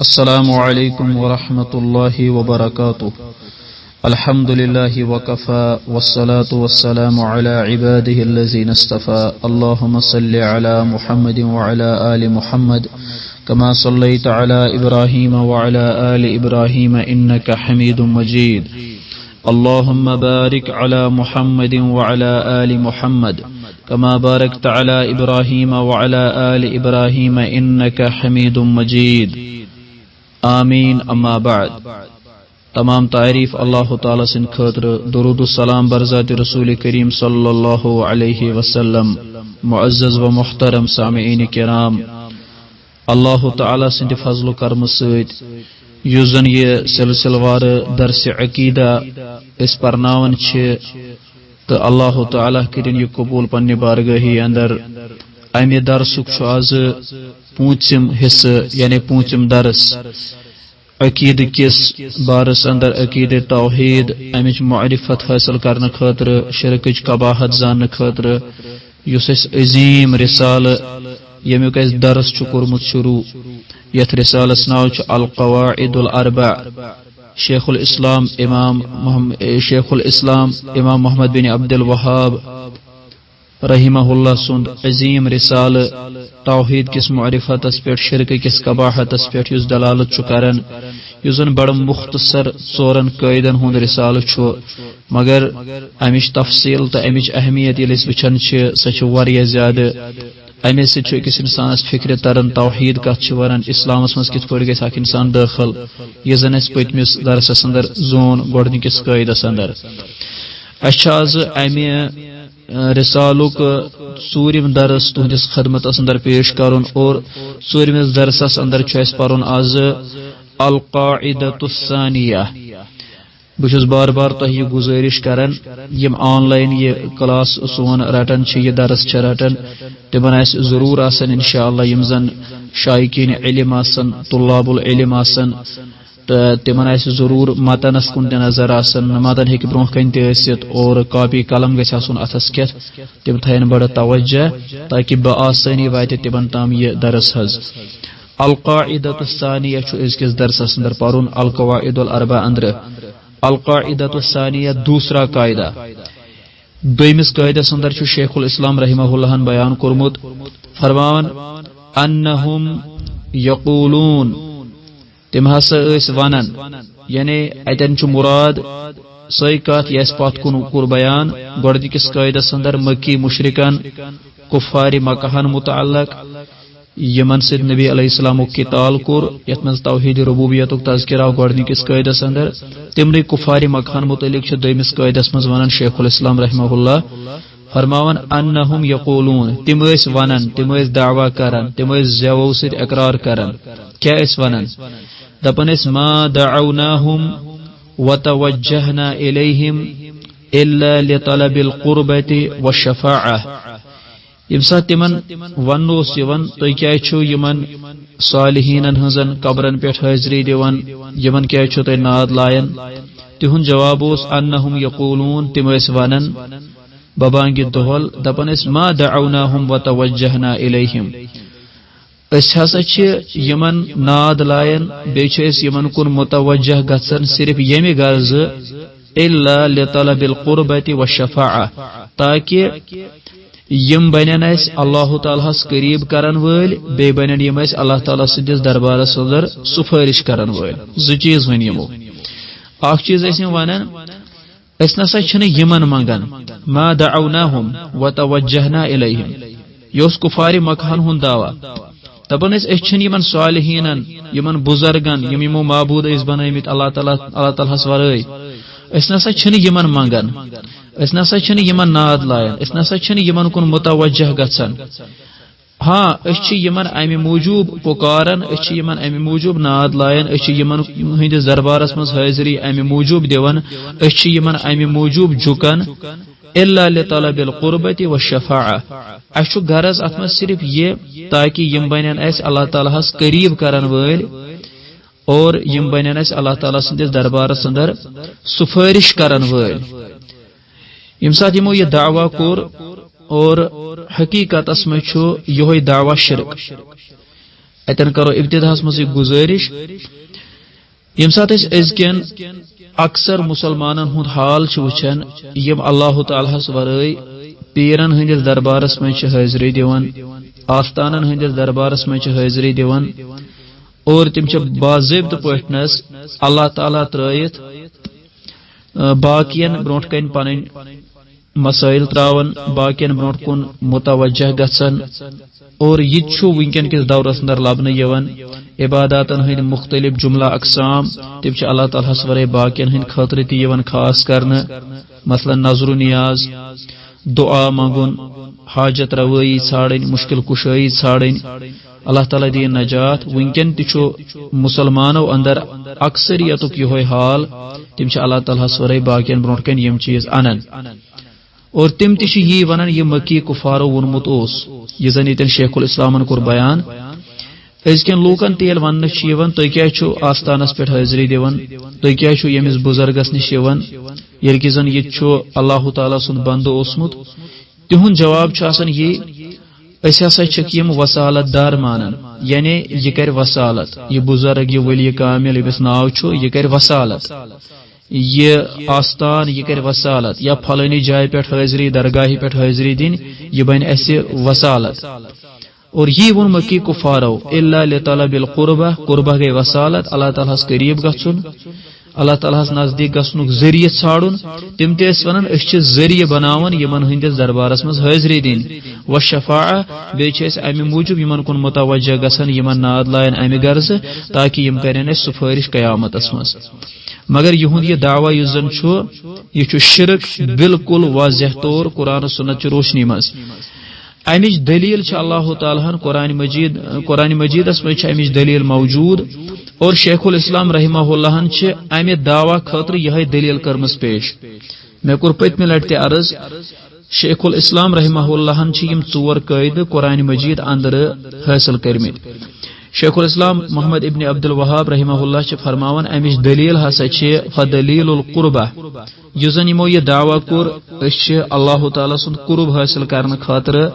السلام علیکم ورحمۃ اللہ وبرکاتہ الحمد للہ وکفى والصلاة والسلام على عباده الذين اصطفى اللهم صل على محمد وعلى آل محمد كما صليت على إبراهيم وعلى آل إبراهيم إنك حميد مجيد اللهم بارك على محمد وعلى آل محمد كما باركت على إبراهيم وعلى آل إبراهيم إنك حميد مجيد آمین اما بعد تمام تعریف اللہ تعالی سن خاطر درود السلام برذات رسول کریم صلی اللہ علیہ وسلم معزز و محترم سامعین کرام اللہ تعالی سند فضل و کرم سۭتۍ یُس زن یہ سلسلہ وار درس عقیدہ اس پرناون چھ تو اللہ تعالی کرن یہ قبول پنہ بارگاہی اندر امہ درسک چھ آز پونچم حصہ یعنی پونچم درس عقید کس بارس اندر عقید توحید امچ معرفت حاصل کرنے خاطر شرکچ قباحت زاننے خاطر یس اس عظیم رسالہ یمیک اس درس چھ کورمت شروع یت رسالس ناو چھ القواعد الاربع شیخ الاسلام امام محمد بن عبد الوہاب رحمہ اللہ سند عظیم رسالہ توحید کس معرفت پہ شرک کس قباحت پہ اس دلالت کران اس زن بڑا مختصر ژورن قائدن ہند رسالہ چھ مگر امچ تفصیل تو امچ اہمیت یل وچان سہ واریاہ زیادہ امے سۭتۍ أکِس انسانس فکر تران توحید کت ونان اسلامس مز کت پٲٹھۍ گژھِ اکھ انسان دٲخل یہ زن اس پٔتمِس درسس اندر زون گۄڈنِکِس قٲیدس اندر اَسہِ آز امہِ رسالک ژوٗرِم درس تہندس خدمتس اندر پیش کرن اور ژوٗرمِس درسس اندر چھُ اَسہِ پرُن آز القاعدۃ الثانیہ بہٕ بار بار تۄہہِ یہِ گزٲرِش کران یِم آن لائن یہ کلاس سون رٹان چھِ یہ درس چھِ رٹان تمن آسہِ ضروٗر آسان انشاء اللہ یِم زن شایقین علم آسن طلاب العلم آسن تمن آسہِ ضروٗر متنس کُن تہِ نظر آسان متن ہیٚکہِ برونٛہہ کنہِ تہِ ٲسِتھ اور کاپی قلم گژھِ آسُن اتھس کٮ۪تھ تِم تھاین بڑٕ توجہ تاکہ بآسٲنی واتہِ تمن تام یہ درس حظ القاعدۃ الثانیہ چھُ أزکِس درسس اندر پرُن القواعد الاربع اندر القاعدۃ الثانیہ دوسرا قاعدہ دویمس قاعدس اندر چھُ شیخ الاسلام رحمہ اللہ بیان کوٚرمُت فرماوان انہم یقولون تم ہسا ونان یعنی اتن چھ مراد سوئی کت یس پت کن کور بیان گۄڈنِکِس قاعدس اندر مکی مشرکان کفار مکہن متعلق یمن سۭتۍ نبی علیہ السلام قتال کور یت من توحید ربوبیت تذکر آو گۄڈنِکِس قاعدس اندر تمنٕے کفار مکہن متعلق چھ دویمس قاعدس مز ونان شیخ الاسلام رحمہ اللہ فرماون انہم یقولون تم ٲسۍ ونان تم ٲسۍ دعویٰ کران تم ٲسۍ زیوو سۭتۍ اقرار کران کیا ٲسۍ ونان دپان ٲسۍ ما دعوناہم وتوجہنا الیہم الا لطلب القربۃ والشفاعہ یم سات تمن ون اوس یوان تُہۍ کیازِ چھِو یمن صالحینن ہنزن قبرن پٮ۪ٹھ حاضری دِوان یمن کیازِ چھِو تُہۍ ناد لایان تِہُنٛد جواب اوس انہم یقولون تم ٲسۍ ونان ببانگہِ دۄہل دپان ٲسۍ ما دعوناہم وتوجہنا الیہم أسۍ ہسا چھِ یمن ناد لایان بیٚیہِ چھِ أسۍ یمن کُن متوجہ گژھان صرف ییٚمہِ غرضہٕ الا لطلب القربۃ والشفاعہ تاکہ یم بنن اس اللہ تعالیٰ ہس قریب کرن وٲلۍ بیٚیہِ بنن یم اس اللہ تعالیٰ سٕنٛدِس دربارس اندر سفٲرش کرن وٲلۍ زٕ چیٖز ؤنۍ یمو اکھ چیٖز ٲسۍ یِم ونان أسۍ نسا چھِنہٕ یمن منگان ما دعوناہم وتوجہنا الیہم یہِ اوس کفارِ مکہن ہُنٛد دعویٰ دپان ٲسۍ أسۍ چھِنہٕ یمن صالحینن یمن بزرگن یم یمو معبوٗد ٲسۍ بنٲومٕتۍ اللہ تعالیٰ ہس ورٲے أسۍ نسا چھِنہٕ یمن منگان أسۍ نسا چھِنہٕ یمن ناد لایان أسۍ نسا چھِنہٕ یمن کُن متوجہ گژھان ہاں أسۍ چھِ یمن امہِ موٗجوٗب پُکاران أسۍ چھِ یمن امہِ موٗجوٗب ناد لایان أسۍ چھِ یمن ہٕنٛدِس دربارس منٛز حٲضری امہِ موٗجوٗب دِوان أسۍ چھِ یمن امہِ موٗجوٗب جُکان الا لطلب القربۃ والشفاعہ اسہِ چھُ غرض اتھ منٛز صرف یہ تاکہ یم بنن اسہِ اللہ تعالیٰ ہس قریب کرن وٲلۍ اور یم بنن اسہِ اللہ تعالیٰ سٕنٛدِس دربارس اندر سفٲرش کرن وٲلۍ یم سات یمو یہ دعویٰ کوٚر اور حقیقتس منٛز چھُ یہوے دعویٰ شرک اتن کرو ابتداس مز گزارش یم سات ازکین اکثر مسلمانن ہند حال وچھان یم اللہ تعالیٰ ورائے پیرن ہندس دربارس من حاضری دیوان آستانن ہندس دربارس من حاضری دیوان اور تم باضابطہ پٹنس اللہ تعالیٰ ترائت باقین برونٹ کن پن مسائل تراون باقین برونٹ کن متوجہ گژھان اور یہ ونکن کس دورس اندر لبنہ یوان عباداتن ہند مختلف جملہ اقسام تم اللہ تعالیٰ ورائے باقین ہند خاطر تیوان خاص کرنا مثلا نظر و نیاز دعا منگن حاجت روئی ژھانڈن مشکل کشائی ژھانڈن اللہ تعالیٰ دین نجات ونکن تہ مسلمانوں اندر اکثریت یہ حال تم اللہ تعالیٰ ورائے باقین برونٹ کن یم چیز انان اور تم تہ یہ ونان یہ مکی کفارو ونمت اس یہ زن یتن شیخ الاسلامن کور بیان ازکین لوکن تیل ون تھی کیا آستانس پہ حاضری دیوان تھی کیا یمس بزرگس نش یل کہ زن یہ اللہ تعالیٰ سند بند اوسمت تہند جواب یہ اس ہسا یم وسالت دار مانن یعنی یہ کر وسالت یہ بزرگ یہ ولی کامل یمس ناو یہ کر وسالت یہ آستان یہ کر وسالت یا پھلانی جائے پہ حاضری درگاہ پہ حاضری دن یہ بن اس وسالت اور یہ ون مکی کفارو الا لطلب القربہ قربہ گئی وسالت اللہ تعالیٰ قریب گھن اللہ تعالیٰ نزدیک گھنک ذریعہ ژھانڈن تم تس ونان ذریعہ بناون یمن ہندس دربارس مز حاضری دن و شفاعہ بیچ امہ موجود یمن کن متوجہ گھن یمن ناد لائن امہ غرض تاکہ یم کرن اس سفارش قیامتس مز مگر یہند یہ دعوی یس زن یہ شرک بالکل واضح طور قرآن و سنت روشنی مز امچ دلیل اللہ تعالیٰ قرآن مجیدس مجھ امچ دلیل موجود اور شیخ الاسلام رحمہ اللہ امہ دعوی خاطر یہ دلیل کرمس پیش مے کور پتمہ لٹہ عرض شیخ الاسلام رحمہ اللہ یم ژور قاعدہ قرآن مجید اندر حاصل کرمت شیخ الاسلام محمد ابن عبد الوہاب رحمہ اللہ فرماون امچ دلیل ہسا فدلیل القربہ یس زن یمو یہ دعوی کور اللہ تعالیٰ سند قرب حاصل کرنے خاطر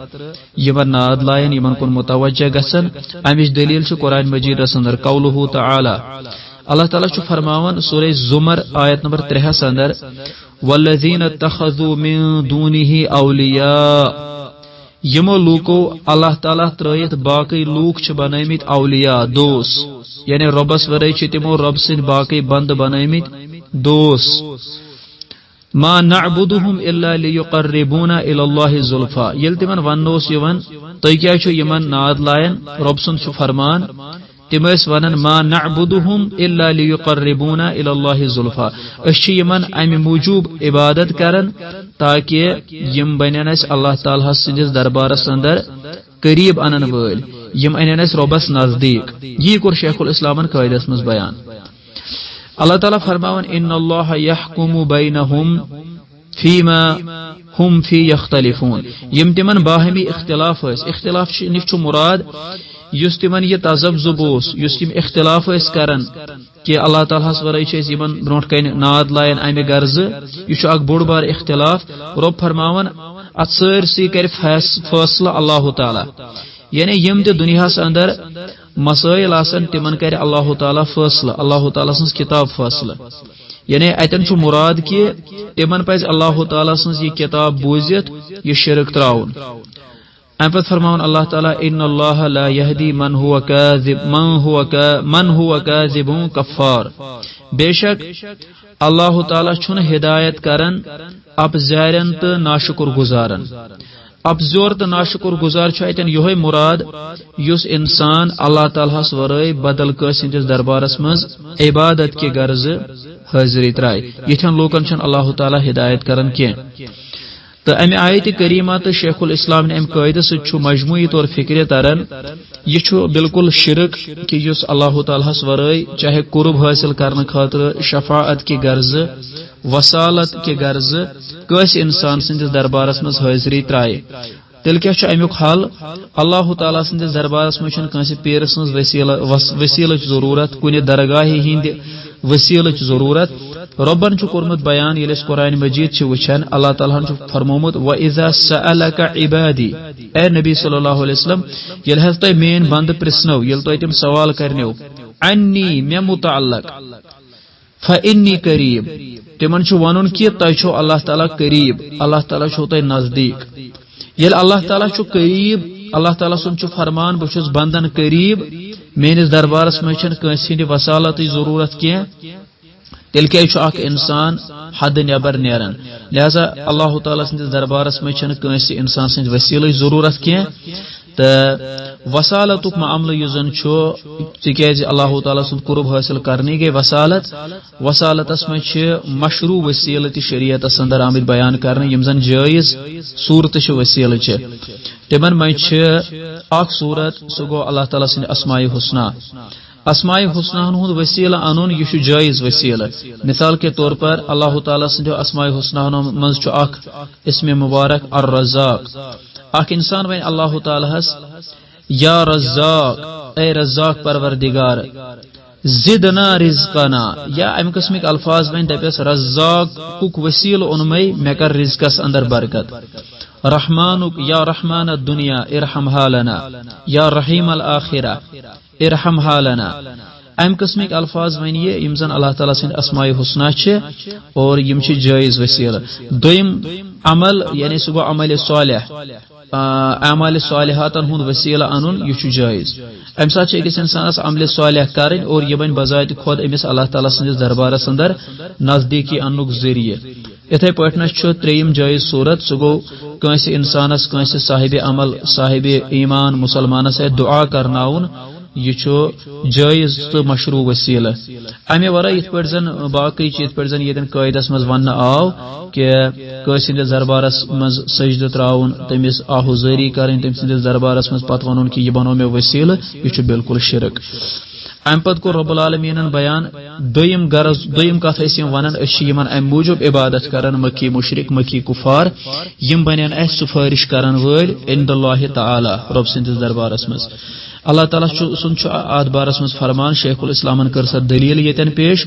یمن ناد لائن یمن کن متوجہ گھن امچ دلیل قرآن مجید اندر قولہ تعالی اللہ تعالیٰ فرماون سورہ زمر آیت نمبر 3 اندر والذین اتخذوا من دونہ اولیاء یمو لوکو اللہ تعالیٰ ترائت باقی لوک بنامت اولیاء دوست یعنی ربس ورائے تمو رب سند باقی بند بنامت دوست ما نعبدهم الا ليقربونا الى الله زلفا یل تمن ونوس یوان تھی کیا یمن ناد لائن رب سند فرمان تم ونان ما نعبدهم الا ليقربونا الى الله زلفا اس یمن امہ موجوب عبادت کرن تاکہ یم بنن اس اللہ تعالیٰ سندس دربارس اندر قریب انن ول یم انن اس ربس نزدیک یہ کور شیخ الاسلام قاعدس مز بیان اللہ تعالیٰ فرماون ان اللہ یحکم بینہم فیما ہم فی یختلفون یم تمن باہمی اختلاف نش مراد یس تمن یہ تذبذب یس تم اختلاف کرن کہ اللہ تعالیٰ ورائے یمن برونٹ کن ناد لائن امہ غرض یہ اخ بوڑ بار اختلاف رب فرماون ات سرسی کر فیصلہ اللہ تعالیٰ یعنی یم تہ دنیاس اندر مسائل آسن تمن کر اللہ تعالیٰ فیصلہ اللہ تعالیٰ سن کتاب فیصلہ یعنی اتن مراد کہ تمن پز اللہ تعالیٰ سن یہ کتاب بوزت یہ شرک تراؤن ام پت فرماون اللہ تعالیٰ ان اللہ لا یہدی من هو کاذب کفار بے شک اللہ تعالیٰ چھن ہدایت کرن اب زیرن تو ناشکر گزارن اب زور تو ناشکر گزار اتن یہ مراد یس انسان اللہ تعالیٰ ورائے بدل کس دربارس مز عبادت کی غرض حاضری ترائے یتھن لوکن چھن اللہ تعالیٰ ہدایت کرن کی تو امہ آیت کریمہ تو شیخ الاسلام نے ام قاعدہ ست مجموعی طور فکر تران یہ بالکل شرک کہ یس اللہ تعالیٰ ورائے چاہے قرب حاصل کرنے خاطر شفاعت کی غرض وسالت کی غرض کس انسان سندس دربارس مز حاضری ترائے تیل کیا امیک حل اللہ تعالیٰ سندس دربارس مز کنس پیر سن وسیلہ ضرورت کن درگاہ ہند وسیلہ ضرورت ربن چھ کورمت بیان یل اس قرآن مجید چھ وچھان اللہ تعالیٰ چھ فرمومت وَإِذَا سَأَلَكَ عِبَادِي اے نبی صلی اللہ علیہ وسلم یل حض تہ مین بند پرسنو یل تہ تم سوال کرنو عنی مے متعلق فإنی قریب تمن چھ ونن کہ تہ چھو اللہ تعالیٰ قریب اللہ تعالیٰ چھو تہ نزدیک یل اللہ تعالیٰ چھو قریب اللہ تعالیٰ سن چھ فرمان بہ چھس بندن قریب میانس دربارس مجھ کنس ہند وسالت ضرورت کی تیل کیا اخ انسان حد نبر نیران لہذا اللہ تعالیٰ سندس دربارس مجھ کنس انسان سند وسیل ضرورت کی تو وسالت معاملہ یہ زن تیز اللہ تعالیٰ سند قرب حاصل کرنے گئی وسالتس مجھ مشروع وسیل تہ شریعت اندر آمد بیان کرنے یم زن جائز صورت وسیل تمن مجھ اخ صورت سہ گو اللہ تعالیٰ سند اسماء حسنہ اسماء حسنہ ہند وسیلہ انن یہ جائز وسیلہ مثال کے طور پر اللہ تعالیٰ سند اسماء حسنہ مز اخ اسم مبارک الرزاق اخ انسان ون اللہ تعالیٰ یا رزاق اے رزاق پروردگار زدنا رزقنا یا ام قسمک الفاظ ون دپس رزاق کک وسیل اونمے مے کر رزقس اندر برکت رحمانک یا رحمان الدنیا ارحم حالنا یا رحیم الآخرہ ارحم حالنا ام قسمک الفاظ ونیے یم زن اللہ تعالیٰ سند اسماء حسنہ چھ اور یم چھ جائز وسیلہ دویم عمل یعنی سہ گو عمل صالح اعمال صالحاتن ہند وسیلہ انن یہ جائز ام سات اکس انسانس عمل صالح کریں اور یہ بن بذات خود امس اللہ تعالیٰ سندس دربارس اندر نزدیکی انک ذریعہ اتھے پٹنس تریم جائز صورت سہ گو کنس انسانس کنس صاحب عمل صاحب ایمان مسلمانس دعا کرناون یہ جائز تو مشروع وسیلہ امہ ورائے یت پہ زن باقی یت پہ زن یتن قاعدس مز ون آو کہ کٲنٛسہِ سٕنٛدِس دربارس مز سجدٕ تراون تمس آہوزٲری کرٕنۍ تٔمۍ سٕنٛدِس دربارس مز پتہٕ ونُن کہ یہ بنو مےٚ وسیلہ یہ بالکل شرک ام پتہ کور رب العالمینن بیان دویم غرض دویم کتھ یم ونان یمن ام موجوب عبادت کران مکی مشرک مکی کفار یم بنن اس سفارش کران وٲلۍ عند اللہ تعالی رب سٕنٛدِس دربارس مز اللہ تعالیٰ سن ات بارس مز فرمان شیخ الاسلامن کر سا دلیل یتن پیش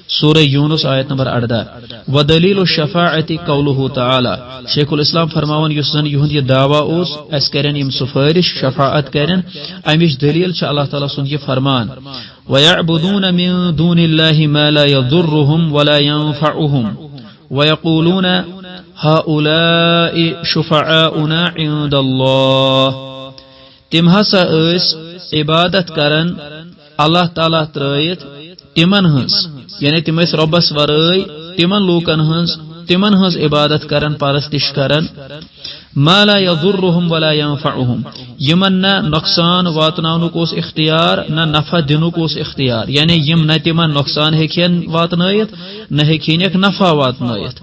سورہ یونس آیت نمبر 18 ودلیل الشفاعت قوله تعالی شیخ الاسلام فرماون یس زن یہند یہ دعویٰ اس کرن یم سفارش شفاعت کرن امش دلیل چھ اللہ تعالیٰ سن یہ فرمان وَيَعْبُدُونَ مِن دُونِ اللَّهِ مَا لَا يَضُرُّهُمْ وَلَا يَنفَعُهُمْ وَيَقُولُونَ هَؤُلَاءِ شُفَعَاؤُنَا عِندَ اللَّهِ تم ہسا عبادت کرن اللہ تعالیٰ ترائیت تمن ہنس یعنی تم ربس ورائے تمن لوکن ہنس عبادت کرن پرستش کرن ما لا يضرهم ولا ينفعهم یمن نہ نقصان واتناونک اس اختیار نہ نفع دنک اس اختیار یعنی یم نہ تمن نقصان ہیکین واتنائیت نہ ہیکینک نفع واتنائیت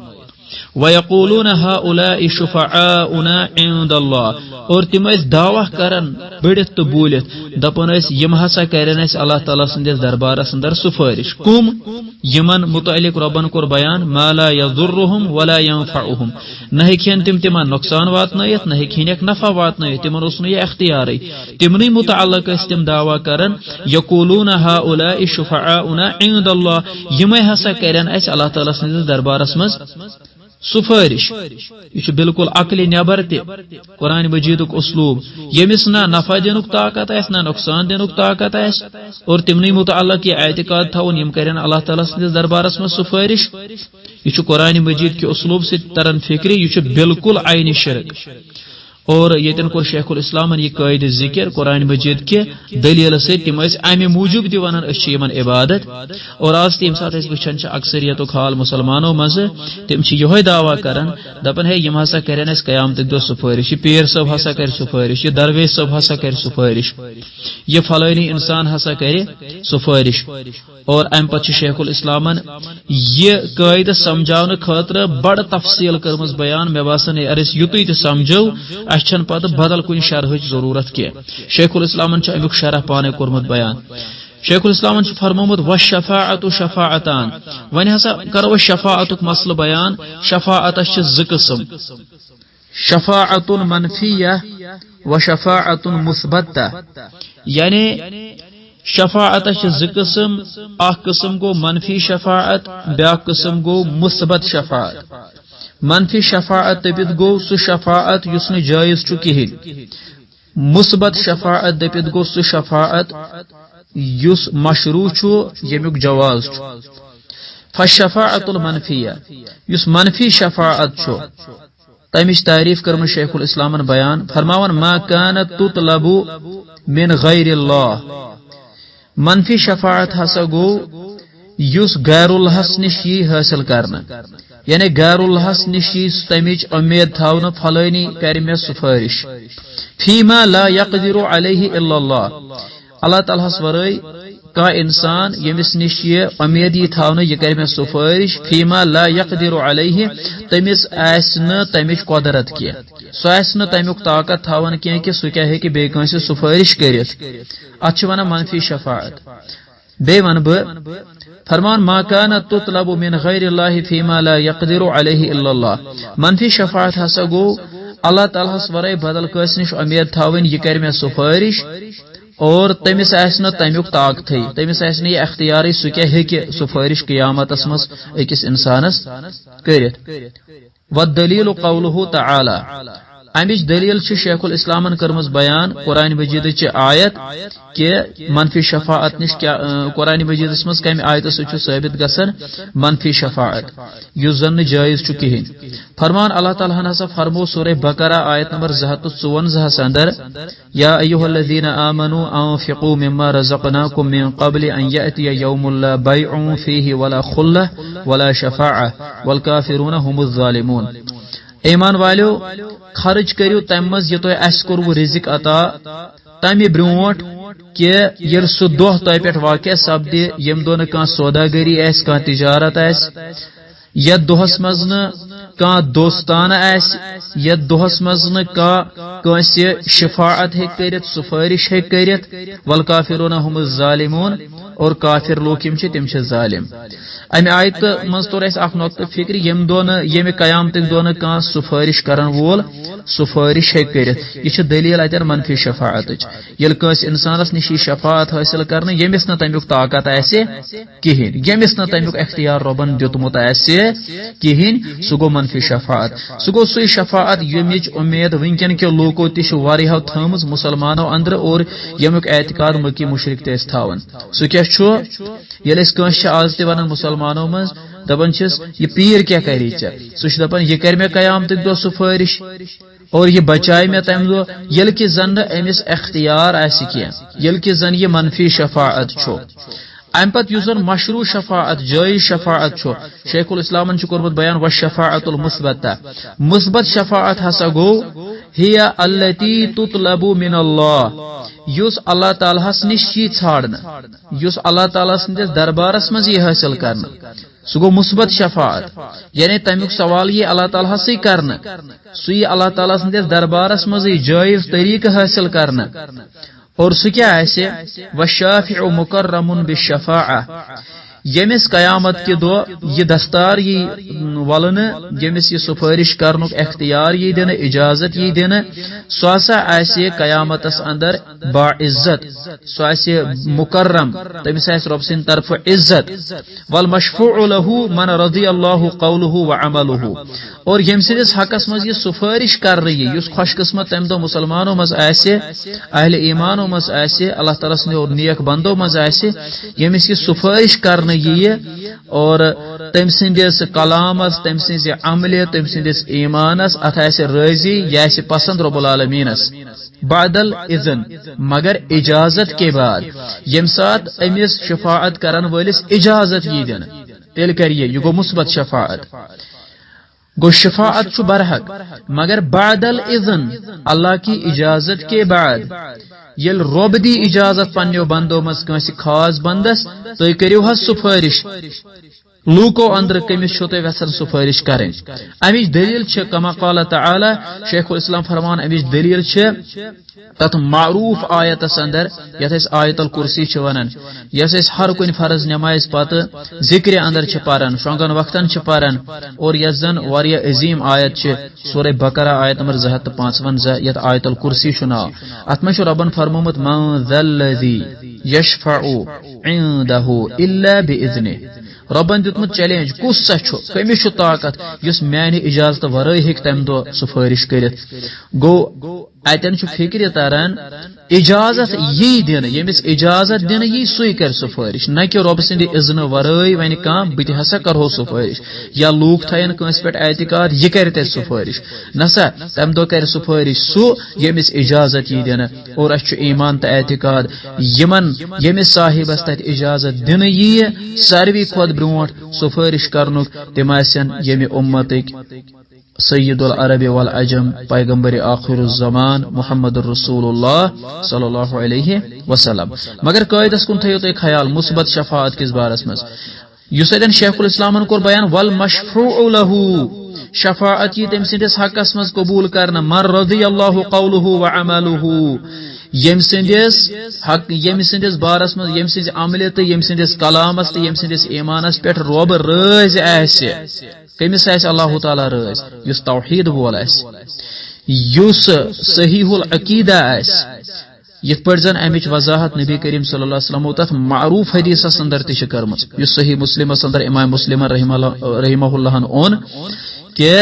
وَيَقُولُونَ هَؤُلَاءِ شُفَعَاؤُنَا عِندَ اللَّهِ اور تم دعویٰ کرن بڑت تو بولت دپن یم ہسا کرن اللہ تعالیٰ سندس دربارس اندر سفارش کم یمن متعلق ربن کور بیان ما لا يضرهم ولا ينفعهم نہ ہیکین تمن نقصان واتنائیت نہ ہیکینک نفع واتنائیت تمن اس یہ اختیاری تمنی متعلق تم دعویٰ کرن یقولون هؤلاء شفعاؤنا عند الله یم ہسا کرن اللہ تعالیٰ سندس دربارس مز سفارش یہ بالکل عقل نبر تہ قرآن مجید اسلوب یمس نہ نفع دینک طاقت آس نہ نقصان دینک طاقت آس اور تمنی متعلق یہ اعتقاد تھون یم کرن اللہ تعالیٰ سندس دربارس مز سفارش یہ قرآن مجید کے اسلوب سے ترن فکری یہ بالکل عین شرک اور یتن کور شیخ الاسلام یہ قاعدہ ذکر قرآن مجید کے دلیل سے تم امہ موجوب تہ ونان یمن عبادت اور آج تم سات وچان اکثریت حال مسلمانوں مز تم یہ دعویٰ کران دپان ہے یم ہسا کرن اس قیامت دہ سفارش یہ پیر صاحب ہسا کر سفارش یہ درویش صاحب ہسا کر سفارش یہ فلانی انسان ہسا کر سفارش اور ام پتہ شیخ الاسلامن یہ قاعدہ سمجھاؤن خاطر بڑ تفصیل کرمز بیان مے باسان ارس یوتی تہ سمجھو اچھن پتہ بدل کن شرح ضرورت کی شیخ الاسلامن امیک شرح پانے کورمت بیان شیخ الاسلامن فرمومت والشفاعت شفاعتان ون ہسا کرو شفاعت مسئلہ بیان شفاعت ز قسم شفاعت منفیہ و شفاعت مثبتہ یعنی شفاعت ز قسم، اخ قسم گو منفی شفاعت، بیاکھ قسم گو مثبت شفاعت. منفی شفاعت دپت گو سہ شفاعت یس نہ جائز چھ کہین. مثبت شفاعت دپت گو سہ شفاعت یس مشروع چھ یمیک جواز چھ. فالشفاعت المنفیہ یس منفی شفاعت چھ تمچ تعریف کرم شیخ الاسلام بیان فرماون ما كانت تطلب من غیر اللہ. منفی شفاعت ہسا گو یس غیر اللہ نش یہ حاصل کرنا، یعنی غیر اللہ نش تمچ امید تھونا فلانی کر میں سفارش فیما لا يقدر علیہ الا اللہ. اللہ تعالیٰ ورائے کا انسان یمس نش یہ امید یہ تھونا یہ کر میں سفارش فیما لا يقدر علیہ تمس آسن تمچ قدرت کی سو آسن تمیک طاقت تھوان کی کہ سہ کیا ہے کہ بے کنس سفارش کرت. اتھ ونان منفی شفاعت. بے ون بہ فرمان ما كانت تطلب من غیر اللہ فیما لا يقدر علیہ الا اللہ. منفی شفاعت ہسا گو اللہ تعالیٰ ورائے بدل کس نش امید تھوان یہ کر میں سفارش اور تمس آسن تمیک طاقت تمس آسن یہ اختیار سہ کیا ہے کہ سفارش قیامتس مز اکس انسانس کرت. والدلیل قوله تعالی امچ دلیل چھ شیخ الاسلام کرمز بیان قرآن مجید چ آیت کہ منفی شفاعت نش کیا قرآن مجید مز کم آیت سہ ثابت گسن منفی شفاعت یس زن جائز چھ کہین. فرمان اللہ تعالیٰ ہسا فرمو سورہ بقرہ آیت نمبر 254 اندر یا ایھا الذین آمنوا انفقوا مما رزقناکم من قبل ان یأتی یوم لا بیع فیہ ولا خلہ ولا شفاعہ والکافرون هم الظالمون. ایمان والو خرچ کرو تم مز یہ تہ اس کورو رزق عطا تمہ برونٹ کہ یل سہ دہ تہ پہ واقع سپد یم دہ نہ کان سوداگری آس کان تجارت آس یت دہس مز نہ کان دوستانہ آس یت دہس مز نہ کانس شفاعت ہیک کرت سفارش ہیک کرت والکافرون هم الظالمون اور کافر لوگ یم چھ تم چھ ظالم. امہ آیت مز تور اس اخ نقطہ فکر یم دون یم قیامتک دون کان سفارش کرن وول سفارش ہیک کرت. یہ چھ دلیل اتر منفی شفاعت یل کس انسانس نش شفاعت حاصل کرنا یمس نہ تمیک طاقت آسہ کہین یمس نہ تمیک اختیار ربن دیتمت آسہ کہین سہ گو منفی شفاعت. سہ گو سہ شفاعت یمچ امید ونکن کے لوکو تہ واریاہو تھمز مسلمانوں اندر اور یمیک اعتقاد مکی مشرک تہ تھاون. سہ کیا چھ یل اس کنس آز تہ ونان مسلمانوں مز دپان چھس یہ پیر کیا کری ژے سہ چھ دپان یہ کر مے قیامتک دہ سفارش اور یہ بچائے میں تم دہ یل کہ زن امس اختیار آسہ کی یل کہ زن یہ منفی شفاعت چھو. ام پت یس زن مشروع شفاعت جائز شفاعت چھو شیخ الاسلام کورمت بیان والشفاعت المثبتہ. مثبت شفاعت ہسا گو ہی التی تطلب من اللہ یس اللہ تعالیٰ نش یہ ژھانڈنا یس اللہ تعالیٰ سندس دربارس مز یہ حاصل کرنا سہ گو مثبت شفاعت یعنی تمیک سوال یہ اللہ تعالیٰ سی کرنا سہ یہ اللہ تعالیٰ سندس دربارس مز یہ جائز طریقہ حاصل کرنا. اور سہ کیا آسہ والشافع مکرم بالشفاعہ یمس قیامت کے دہ یہ دستار یہ ولن یمس یہ سفارش کرنک اختیار یہ دن اجازت یہ دن سہ ہسا آسہ قیامتس اندر باعزت سہ آسہ مکرم تمس آسہ رب سند طرف عزت. والمشفوع له من رضی اللہ قولہ وعملہ اور یم سندس حقس مز یہ سفارش کر رہی ہے یس خوش قسمت تم دہ مسلمانوں مز آسہ اہل ایمانوں مز آسہ اللہ تعالیٰ سند اور نیک بندوں مز آسہ یمس یہ سفارش کرنے یہ اور تم سندس کلامس تم سز عمل تم سندس ایمانس ات آسہ راضی یہ آسہ پسند رب العالمینس بعد الاذن مگر اجازت کے بعد یم سات امس شفاعت کرن ولس اجازت یہ دن تیل کریے یہ گو مثبت شفاعت. گو شفاعت چھ برحق مگر بعد الاذن اللہ کی اجازت کے بعد یل رب دی اجازت پنو بندو مز کنس خاص بندس تھی کرو حس سفارش لوکو اندر کمس چھو تُہۍ یژھان سفارش کریں امچ دلیل چھ کما قال تعالی شیخ الاسلام فرمان امچ دلیل چھ تت معروف آیتس اندر یتھ اس آیت الکرسی چھ ونان یس اس ہر کن فرض نماز پتہ ذکر اندر چھ پران شونگن وقتن چھ پران اور یس زن واریہ عظیم آیت چھ سورہ بقرہ آیت نمبر 255 یت آیت الکرسی چھ ناو اتھ مش ربن فرمومت من ذا الذی یشفع عنده الا باذنه ربن دیتمت چیلنج کس سا کمس طاقت اس میانہ اجازت ورائے ہیک تمہ دہ سفارش کرت گو اتن فکر تران اجازت یی دن یمس اجازت دن یی سوی کر سفارش نہ کہ رب سند اذن ورائے ون کم بت ہسا کرو سفارش یا لوک تھین کنس پہ اعتقاد یہ کر تیل سفارش نسا تم دہ کر سفارش سو یمس اجازت یی دن اور اس ایمان تو اعتقاد یمن یمس صاحبس تت اجازت دن یی ساروی کھت برونٹ سفارش کرنک تم آسن یمہ امتک سید العرب والعجم پیغمبر آخر الزمان محمد الرسول اللہ صلی اللہ علیہ وسلم مگر قائدس کن تھیو تھی خیال مثبت شفاعت کس بارس مز یس اتن شیخ الاسلام کور بیان والمشفوع له شفاعت یہ تم سندس حقس مز قبول کرنا من رضی اللہ قوله وعمله یم سندس حق یم سندس بارس مز یم سندس عمل تو یم سندس کلامس تو یم سندس ایمانس پہ روب رز آسہ کمس آس اللہ تعالی رز یس توحید بول آس یس صحیح العقیدہ آس یت پہ زن امچ وضاحت نبی کریم صلی اللہ علیہ وسلم تت معروف حدیثس اندر تہ کرمت یس صحیح مسلم اندر امام مسلم رحمہ اللہ اون کہ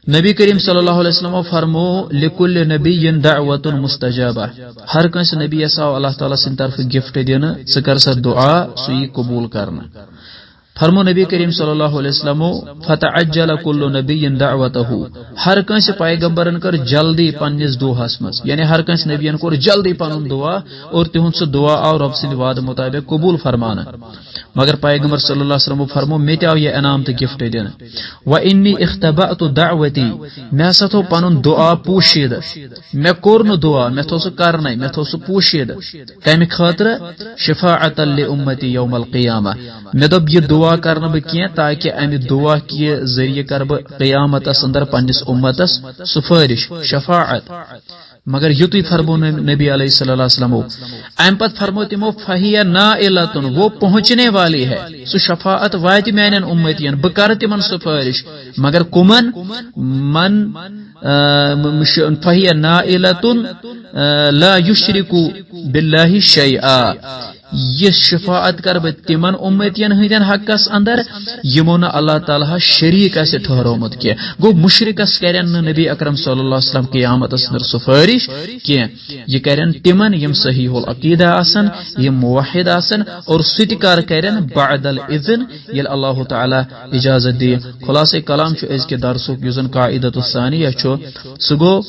نبی کریم صلی اللہ علیہ وسلم فرمو لکل نبی دعوت مستجابہ ہر کنس نبی آو اللہ تعالی سن طرف گفٹ دین ثر سا دعا سی قبول کرنا فرمو نبی کریم صلی اللہ علیہ وسلم فتعجل کل نبی دعوتہ ہر کنس پیغمبرن کر جلدی پنس دعاس مز یعنی ہر کنس نبین کور جلدی پن دعا اور تہد سہ دعا آو رب سند وعد مطابق قبول فرمانا مگر پیغمبر صلی اللہ علیہ وسلم فرمو مے تہ آو یہ انعام تو گفٹ دین و انی اختبأت دعوتی میں ہسا تھو پن دعا پوشید میں کور نہ دعا میں تھو سہ کرنے میں تھو سہ پوشید کمہ خاطر شفاعت لامتی یوم القیامہ میں دب یہ دعا کرنا بہ کی تاکہ امہ دعا کے ذریعے کر بہ قیامتس اندر پنس امتس سفارش شفاعت مگر یتھی فرمو نبی علیہ صلی اللہ علیہ وسلم ام پت فرمو تمو فہی نائلتن وہ پہنچنے والی ہے سو شفاعت وات میانن امتین بہ کر تمن سفارش مگر کمن من فہی نائلتن لا یشرک باللہ شیئا یہ شفاعت کر بہ تمن امتین ہندین حقس اندر یمو نہ اللہ تعالی شریک اس ٹھہرومت کی گو مشرکس کرن نبی اکرم صلی اللہ علیہ وسلم قیامت اندر سفارش کی یہ کرن تمن یم صحیح العقیدہ آسن یم موحد آسن اور ستکار کرن بعد الاذن یل اللہ تعالی اجازت دی خلاصہ کلام چھ از کے درسک یزن قاعدۃ الثانیہ چھ سگو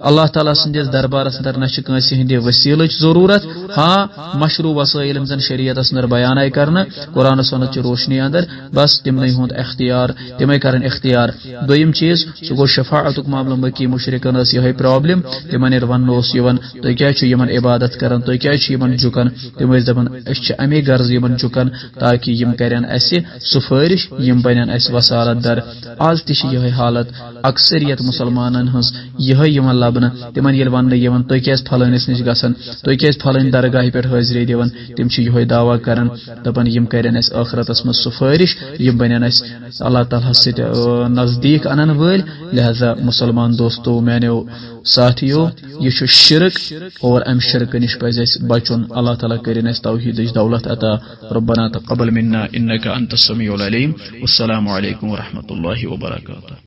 اللہ تعالی سندس دربارس اندر نہ چھ کانسی ہندی وسیلچ ضرورت ہاں مشروع وسائل علم زن شریعت اسنر بیان آئی کرنا قرآن سنت چی روشنی اندر بس تمنی ہوند اختیار تمہیں کرن اختیار دویم چیز سو گو شفاعتک معاملہ مکی مشرکن اس یہ پرابلم تمہیں ارون نوس یون تو کیا چھ یمن عبادت کرن تو کیا چھ یمن جکن تمہیں دبن اس امی غرض یمن جکن تاکہ یم کرن اس سفارش یم بنن اس وسالت در آج تش یہ حالت اکثریت مسلمانن ہنس یہ یمن لبن تمہیں یل ون یمن تو کیا پھلانس نش گسن تو کیا پھلان درگاہ پہ حاضری دیون تم یہ دعوی کرن دپن یم کرن اس آخرتس مز سفارش یم بنن اس اللہ تعالی ست نزدیک انن ول لہذا مسلمان دوستو میانو ساتھیو یہ شرک اور ام شرک نش پز بچن اللہ تعالی کرن اس توحید دولت عطا ربنا تقبل منا انك انت السميع العليم والسلام علیکم ورحمۃ اللہ وبرکاتہ.